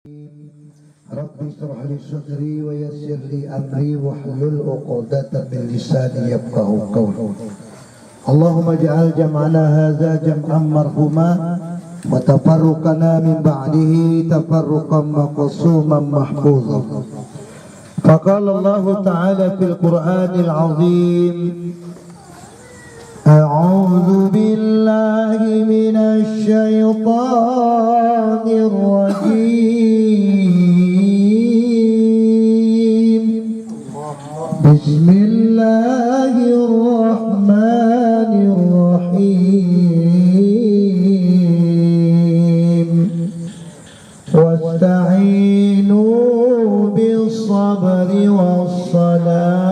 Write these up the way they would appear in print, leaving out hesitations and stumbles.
Rabbi shrah li sadri wa yassir li amri wahlul 'uqdatam min lisani yafqahu qawli. Allahumma ij'al jam'ana hadza jam'an marhuma wa tafarruqana min ba'dihi tafarruqan maqsuman mahfuzan. Faqala Allah Ta'ala fil Qur'anil 'azim, A'udzu billahi minasy syaithanir rajim. Bismillahirrahmanirrahim. Wasta'inu bis-sabri was-salah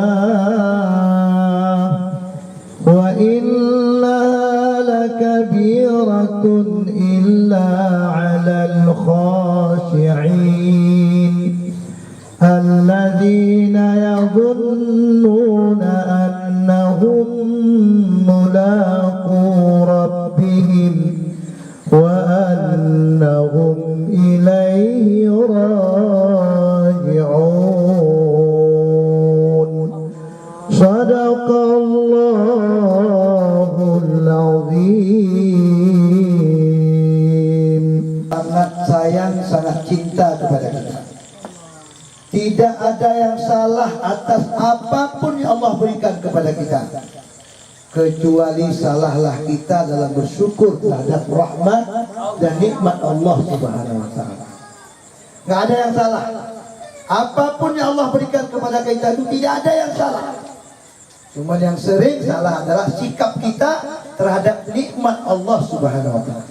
wa innaha lakabiratun illa 'alal khashi'in alladzina yadhunnuna annahum mulaqu rabbihim wa annahum ilaihi raji'un. Sadaqallahul azim. Sangat sayang, sangat cinta kepada kita. Tidak ada yang salah atas apapun yang Allah berikan kepada kita, kecuali salahlah kita dalam bersyukur terhadap rahmat dan nikmat Allah Subhanahu wa Ta'ala. Nggak ada yang salah. Apapun yang Allah berikan kepada kita itu tidak ada yang salah. Cuma yang sering salah adalah sikap kita terhadap nikmat Allah Subhanahu wa Ta'ala.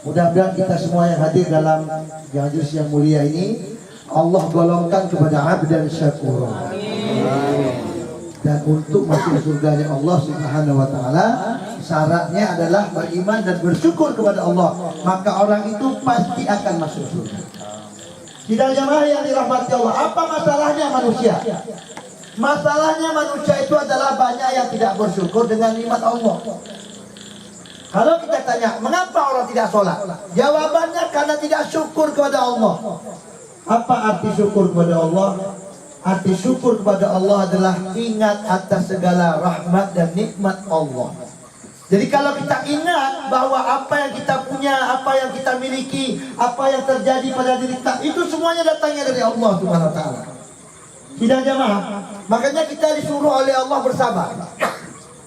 Mudah-mudahan kita semua yang hadir dalam majlis yang mulia ini Allah golongkan kepada abdan syakur. Dan untuk masuk surganya Allah Subhanahu wa Ta'ala, syaratnya adalah beriman dan bersyukur kepada Allah. Maka orang itu pasti akan masuk surga. Tidak jamaah yang dirahmati Allah. Apa masalahnya manusia? Masalahnya manusia itu adalah banyak yang tidak bersyukur dengan nikmat Allah. Kalau kita tanya, mengapa orang tidak sholat? Jawabannya karena tidak syukur kepada Allah. Apa arti syukur kepada Allah? Arti syukur kepada Allah adalah ingat atas segala rahmat dan nikmat Allah. Jadi kalau kita ingat bahwa apa yang kita punya, apa yang kita miliki, apa yang terjadi pada diri kita, itu semuanya datangnya dari Allah Subhanahu wa Ta'ala. Tidak jamaah. Makanya kita disuruh oleh Allah bersabar.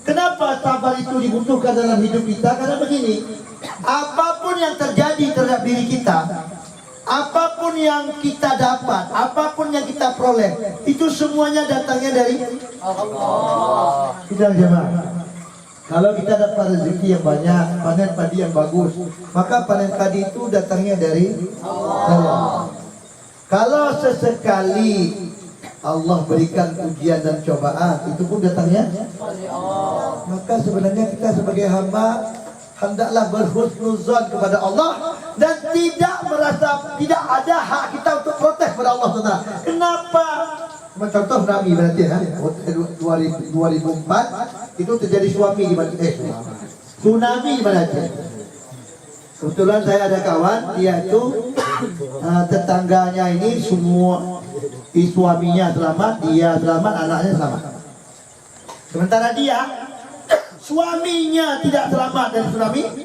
Kenapa sabar itu dibutuhkan dalam hidup kita? Karena begini, apapun yang terjadi terhadap diri kita, apapun yang kita dapat, apapun yang kita peroleh, itu semuanya datangnya dari Allah. Tidak jemaah. Kalau kita dapat rezeki yang banyak, panen padi yang bagus, maka panen padi itu datangnya dari Allah. Kalau sesekali Allah berikan ujian dan cobaan, itu pun datangnya dari Allah. Maka sebenarnya kita sebagai hamba hendaklah berhusnuzon kepada Allah dan tidak merasa tidak ada hak kita untuk protes kepada Allah Taala. Kenapa? Contoh tsunami berarti ya, 2004 itu terjadi tsunami di tsunami di Malaysia. Kebetulan saya ada kawan, dia itu tetangganya ini semua suaminya selamat, dia selamat, anaknya selamat. Sementara dia, suaminya tidak selamat dari tsunami,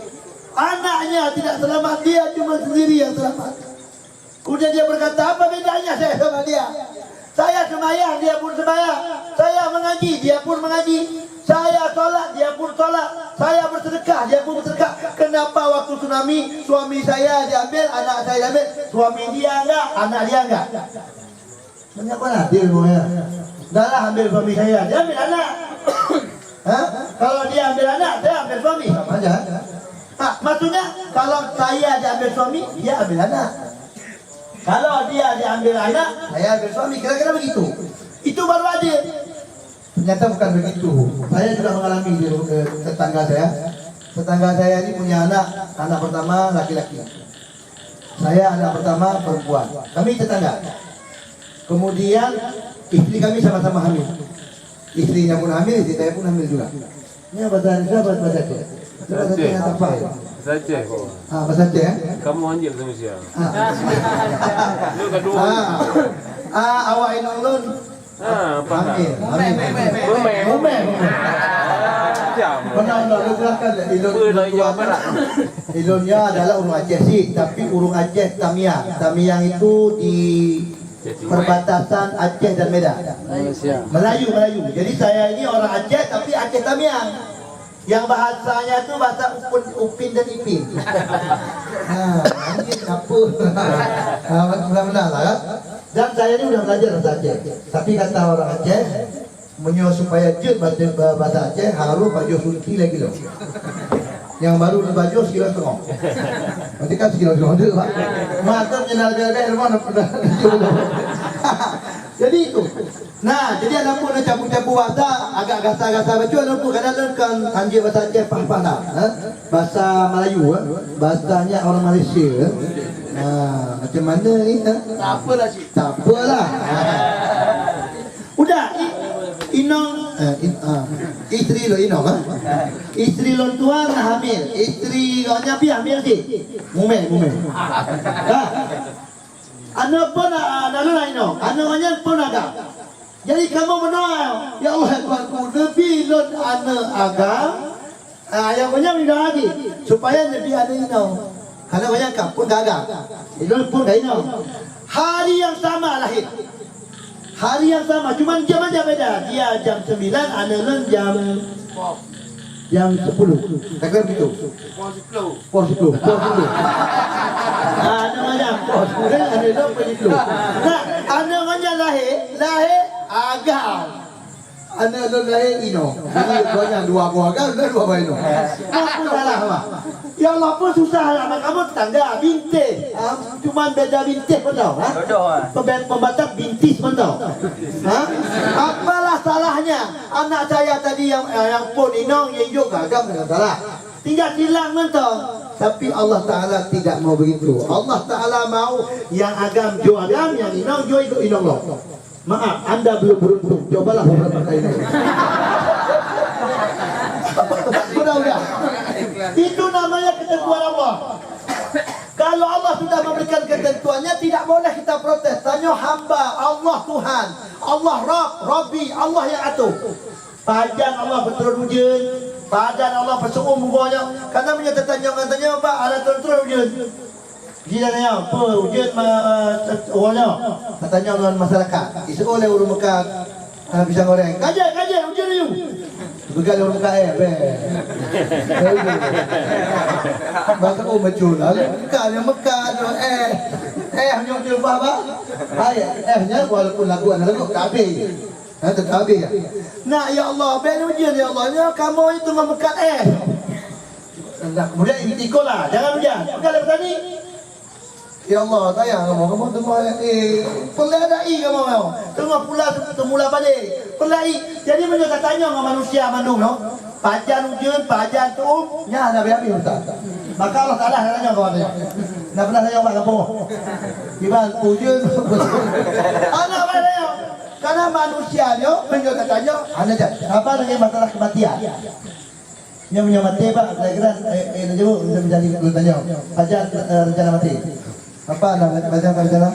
anaknya tidak selamat, dia cuma sendiri yang selamat. Kemudian dia berkata, apa bedanya saya sama dia? Saya sembahyang, dia pun sembahyang. Saya mengaji, dia pun mengaji. Saya sholat, dia pun sholat. Saya bersedekah, dia pun bersedekah. Kenapa waktu tsunami suami saya diambil, anak saya diambil, suami dia enggak, anak dia enggak? Banyak mana dia semuanya? Dahlah ambil suami saya, dia ambil anak. Hah? Kalau dia ambil anak, saya ambil suami, sama aja. Maksudnya kalau saya diambil suami, dia ambil anak. Kalau dia diambil anak, saya ambil suami. Kira-kira begitu. Itu baru adil. Ternyata bukan begitu. Saya juga mengalami di tetangga saya. Tetangga saya ini punya anak pertama laki-laki. Saya anak pertama perempuan. Kami tetangga. Kemudian istri kami sama-sama hamil. Istrinya pun hamil, istri saya pun hamil juga. Ini bahasa Indonesia, bahasa Aceh. Bahasa Aceh yang tak apa. Bahasa Aceh kau. Bahasa Aceh Kamu anjing sama Malaysia. Lu kat dua. Awak ini ulun. Hamil. Umeh. Pernah lu belakang ilunnya adalah urung Aceh sih, tapi urung Aceh Tamiang. Tamiang itu di perbatasan Aceh dan Medan. Melayu. Jadi saya ini orang Aceh tapi Aceh Tamiang. Yang bahasanya itu bahasa Upin dan Ipin. Ini apa? Benar-benar lah kan? Dan saya ini sudah belajar bahasa Aceh. Tapi kata orang Aceh, menyuruh supaya jet bahasa Aceh harus baju sulti lagi loh. Yang baru baju sekilo setengah. Nanti kan sekilo setengah Pak. Mantap nyenal bel-bel mana pernah. Jadi itu. Nah, jadi ada pun campur-campur bahasa, agak gasa-gasa baju ada pun kadang-kadang kan anjir bahasa Aceh faham tak? Bahasa Melayu, bahasanya orang Malaysia. Macam mana ni? Tak apalah. Udah, Inong, isteri lo Inong, isteri lo tuan hamil, isteri lo nyapi hamil sih, mumel. Anak pun ada Inong, anaknya pun ada. Jadi kamu mendoa, ya Allah Tuhanku, Nabi lon anak agam, yang banyak minta lagi supaya Nabi ada Inong. Karena banyak pun gagal, Inong pun dah Inong. Hari yang sama lahir. Hari yang sama, cuma jam aja beda. Dia jam 9, anak jam 10. Takkan begitu? Pos 10. Anak macam pos 10, anak pos 10. Nah, anak lahir agak. Anak lahir Ino. Jadi banyak dua buah agak, dua buah Ino. Apa salah apa? Ya Allah pun susah lah, kamu tanda bintik. Cuma beda bintik pun tahu, pembatas bintis pun tahu. Apalah salahnya? Anak saya tadi yang pun Inong yang juga agam dengan salah. Tinggal hilang mentong. Tapi Allah Ta'ala tidak mau begitu. Allah Ta'ala mau yang agam jo agam, yang Inong jo ikut Inong loh. Maaf, Anda belum beruntung. Cobalah beberapa kali. Udah. Itu namanya ketentuan Allah. Kalau Allah sudah memberikan ketentuannya, tidak boleh kita protes. Tanya hamba, Allah Tuhan, Allah Rabb, Rabbi, Allah yang atur. Pajan Allah betul hujan, padan Allah bersuruh muganya. Karena menyata tanya Pak, ada terus hujan. Dia tanya, apa hujan awalnya? Katanya orang masyarakat. Isu oleh urung Mekah pisang goreng. Kaji hujan ni. Begal urung Mekah Maka macul. Mekah hanya hujan apa? Nya walaupun lagu kabeh. Terkabeh. Nah, ya Allah, bel hujan ya Allah. Ya kamu itu memekat kemudian ikutlah, jangan hujan. Begal petani. Ya Allah, sayang kamu tengok pelai ada kamu tengok pula temula balik pelai. Jadi menurut katanya dengan manusia mandung pajan hujan pajan tu nya ada habis ustaz. Maka Allah Taala tanya kau tanya nak pernah tanya Pak kampung gimana hujan anak mana karena manusia dia menurut katanya ada apa dengan masalah kematian yang punya mati Pak kira-kira jauh menjadi tanya pajan rencana mati apa nak baca rencana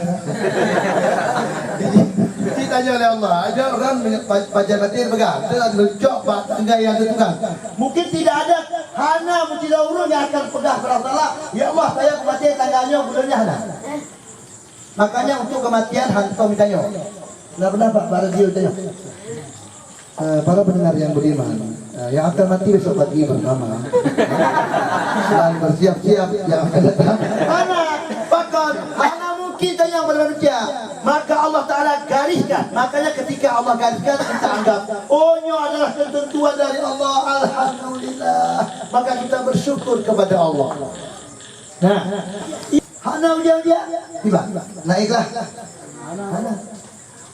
ditanya oleh Allah ada orang pajan mati pegang dia lencok enggak yang tentukan mungkin tidak ada hana mutiara urun yang akan pegang kepada Allah ya Allah saya kematian tanggalnya bulannya hana makanya untuk kematian hantam ditanya nah benar Pak para dia tanya para pendengar yang beriman yang akan mati besok pagi bersama dan bersiap-siap yang akan datang hana mungkin tanya kepada manusia maka Allah Ta'ala gariskan makanya ketika Allah gariskan kita anggap ini adalah ketentuan dari Allah Alhamdulillah maka kita bersyukur kepada Allah nah hana ujian tiba naiklah hana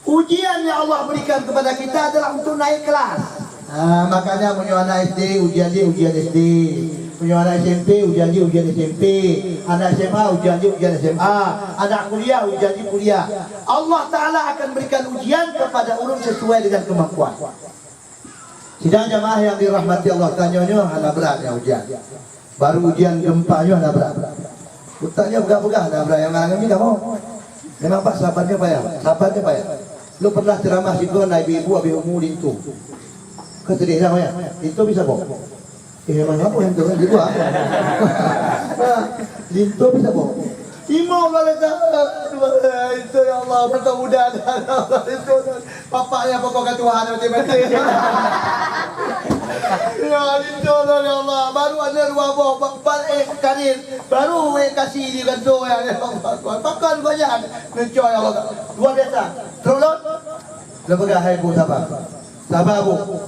ujian yang Allah berikan kepada kita adalah untuk naik kelas makanya punya anak SD ujian SD punya anak SMP ujian SMP anak SMA ujian SMA anak kuliah ujian kuliah Allah Ta'ala akan berikan ujian kepada urun sesuai dengan kemampuan Sidang jamaah yang dirahmati Allah, tanyanya hana berat ya ujian. Baru ujian gempanya hana berat. Utaknya begah-begah hana berat. Yang ngalami kamu. Memang Pak sahabatnya payah. Sahabatnya payah. Lu pernah ceramah sikon ibu-ibu abi umur lintu. Kesedih sama ya. Lintu bisa boh. Memang apa yang turun gitu ah. Lintu bisa boh. Imam kata itu ya Allah mudah-mudahan itu bapaknya pokok ketuaan mati-mati. Ya itu ya Allah baru ada dua boh karir baru kasih di kantor ya Allah. Makan banyak mencoy Allah. Luar biasa. Terus lembaga hai bu sabar. Sabar bu.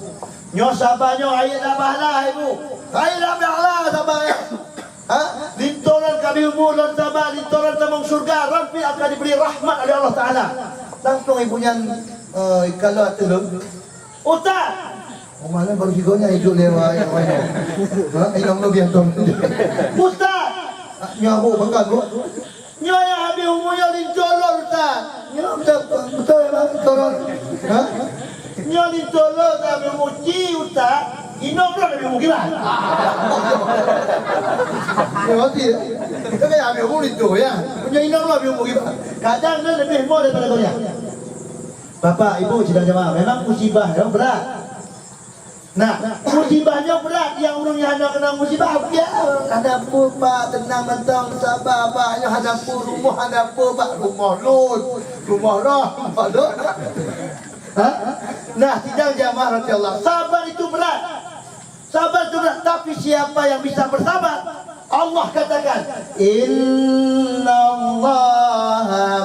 Nyo sabarnya ayat abahlah ibu. Ayat abahlah sabar. Lintoran kami umur dan sabar, lintoran tamang surga, rampi akan diberi rahmat oleh Allah Ta'ala. Langsung ibunya kalau turun Ustaz mana baru sigonya hidup lewat yang mana inang lo biar tong Ustaz nyabu bangga gua nyoya habis umurnya lintoran Ustaz betul ya lintoran nyoya lintoran kami muci Ustaz Inong pula lebih mungkin lah. Ya mati. Kita kayak ambil kulit tu ya. Punya inong pula lebih mungkin. Kadang kan lebih mau daripada kau ya. Bapak, ibu, sidang jemaah, memang musibah yang berat. Nah, musibahnya berat. Yang orangnya hendak kena musibah, ya. Hadapu Pak, tenang mentang, sabar Pak. Yang hadapu rumah, hadapu Pak. Rumah Lut, rumah Lut. Nah, sidang jemaah radhiyallahu sabar itu berat. Sabar itu berat, tapi siapa yang bisa bersabar? Allah katakan, Innallaha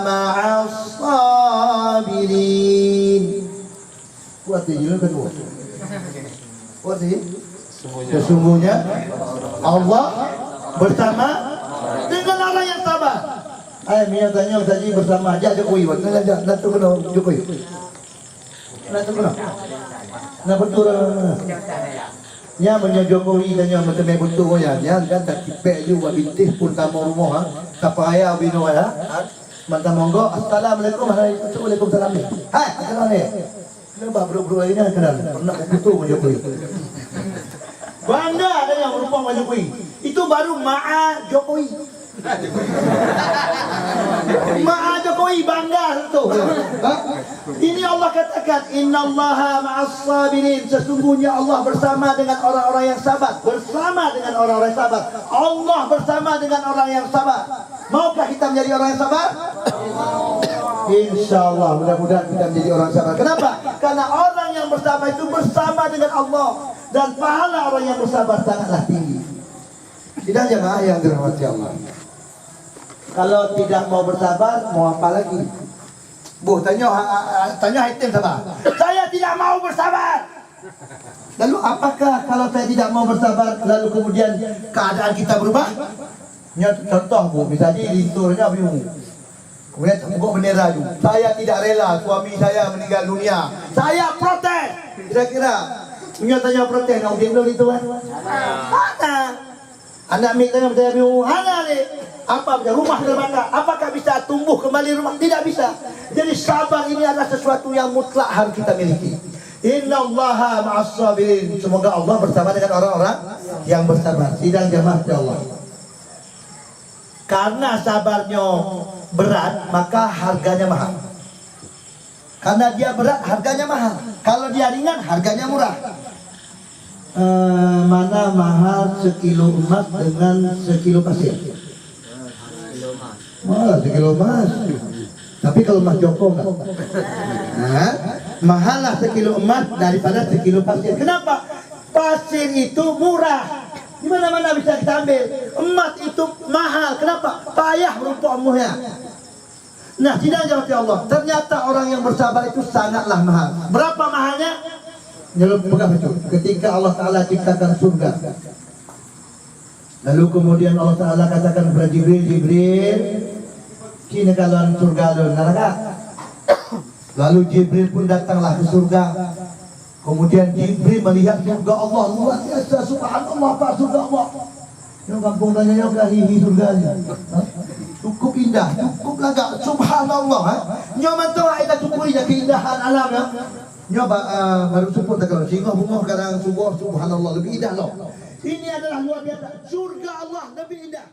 ma'as sabirin. Kuat ini kedua. Kuat ini. Sesungguhnya Allah bersama dengan orang yang sabar. Ayah Mia tanya tadi bersama aja Jokowi. Nak tu kena Jokowi. Nak tu kena. Nak betul. Nya punya Jokowi tanya macam betul ya. Nya kan tak tipek juga bintis pun tamu rumah kapaya bino ya. Mantap monggo. Assalamualaikum. Waalaikumsalam. Hai, kenal ni. Kenapa bro-bro ini kenal? Pernah betul Jokowi. Bangga ada yang berupa Jokowi. Itu baru Ma'a Jokowi. Ma'a Jokowi bangga itu. Ini Allah katakan Innallaha ma'as sabirin. Sesungguhnya Allah bersama dengan orang-orang yang sabar. Bersama dengan orang-orang yang sabar. Allah bersama dengan orang yang sabar. Maukah kita menjadi orang yang sabar? InsyaAllah mudah-mudahan kita menjadi orang sabar. Kenapa? Karena orang yang bersabar itu bersama dengan Allah. Dan pahala orang yang bersabar sangatlah tinggi. Tidak jemaah yang dirahmati Allah. Kalau tidak mau bersabar, mau apa lagi? Bu, tanya item sabar. Saya tidak mau bersabar. Lalu apakah kalau saya tidak mau bersabar, lalu kemudian keadaan kita berubah? Contoh bu, misalnya linturnya bingung. Kemudian tembok bendera juga. Saya tidak rela suami saya meninggal dunia. Saya protes. Kira-kira tanya protes, nak udah itu kan? Mana? Anak mik tanya saya bingung. Mana ni? Apa rumah terbakar? Apakah bisa tumbuh kembali rumah? Tidak bisa. Jadi sabar ini adalah sesuatu yang mutlak harus kita miliki. Innallaha ma'as sabirin. Semoga Allah bersama dengan orang-orang yang bersabar. Sidang jemaah Allah. Karena sabarnya berat, maka harganya mahal. Karena dia berat, harganya mahal. Kalau dia ringan, harganya murah. Mana mahal sekilo emas dengan sekilo pasir? Mahal sekilo emas. Tapi kalau emas Joko enggak. Nah, mahallah sekilo emas daripada sekilo pasir. Kenapa? Pasir itu murah. Di mana-mana bisa kita ambil. Emas itu mahal. Kenapa? Payah merumpuk emasnya. Nah, tidak jawab Allah. Ternyata orang yang bersabar itu sangatlah mahal. Berapa mahalnya? Nyeluk pegang itu. Ketika Allah Ta'ala ciptakan surga. Lalu kemudian Allah Ta'ala katakan kepada Jibril, sini kalian surga lu neraka. Lalu Jibril pun datanglah ke surga. Kemudian Jibril melihat surga Allah luar biasa, subhanallah Pak, surga Allah. Yang kampung tanya hihi surganya. Cukup indah, cukup lagak, subhanallah. Nyaman tu kita cukuri keindahan alam ya. Nyoba baru sebut kalau singgah bunga kadang subuh subhanallah lebih indah loh. Ini adalah luar biasa. Surga Allah lebih indah.